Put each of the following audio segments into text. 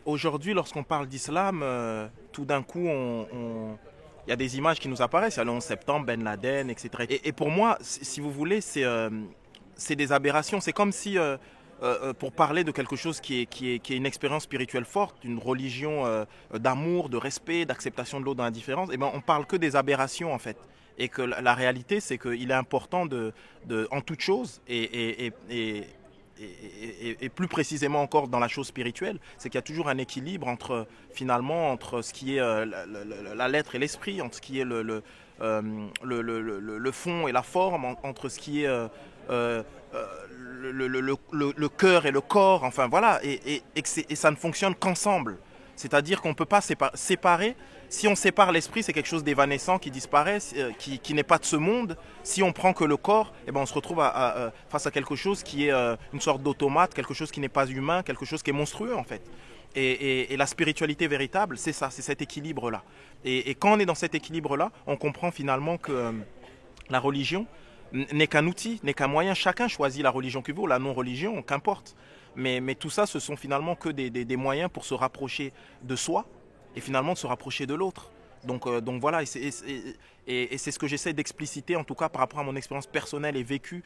Aujourd'hui, lorsqu'on parle d'islam, tout d'un coup, il y a des images qui nous apparaissent. Il y a le 11 septembre, Ben Laden, etc. Et pour moi, si vous voulez, c'est des aberrations. C'est comme si, pour parler de quelque chose qui est une expérience spirituelle forte, une religion d'amour, de respect, d'acceptation de l'autre dans la différence, eh ben, on parle que des aberrations en fait. Et que la réalité, c'est qu'il est important en toute chose et plus précisément encore dans la chose spirituelle, c'est qu'il y a toujours un équilibre entre finalement entre ce qui est la lettre et l'esprit, entre ce qui est le fond et la forme, entre ce qui est le cœur et le corps, enfin voilà, et ça ne fonctionne qu'ensemble. C'est-à-dire qu'on ne peut pas séparer. Si on sépare l'esprit, c'est quelque chose d'évanescent qui disparaît, qui n'est pas de ce monde. Si on prend que le corps, eh ben on se retrouve face à quelque chose qui est une sorte d'automate, quelque chose qui n'est pas humain, quelque chose qui est monstrueux en fait. Et la spiritualité véritable, c'est ça, c'est cet équilibre-là. Et quand on est dans cet équilibre-là, on comprend finalement que la religion n'est qu'un outil, n'est qu'un moyen. Chacun choisit la religion qu'il veut, ou la non-religion, qu'importe. Mais tout ça, ce sont finalement que des moyens pour se rapprocher de soi et finalement de se rapprocher de l'autre. Donc voilà, et c'est ce que j'essaie d'expliciter, en tout cas par rapport à mon expérience personnelle et vécue,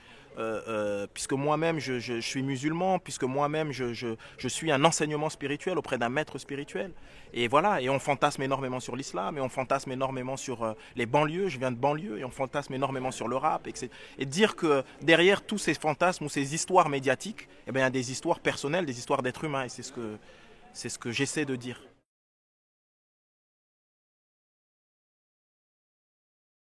puisque moi-même je suis musulman, puisque moi-même je suis un enseignement spirituel auprès d'un maître spirituel. Et voilà, et on fantasme énormément sur l'islam, et on fantasme énormément sur les banlieues, je viens de banlieue, et on fantasme énormément sur le rap, et dire que derrière tous ces fantasmes ou ces histoires médiatiques, eh bien, il y a des histoires personnelles, des histoires d'êtres humains, et c'est ce que j'essaie de dire.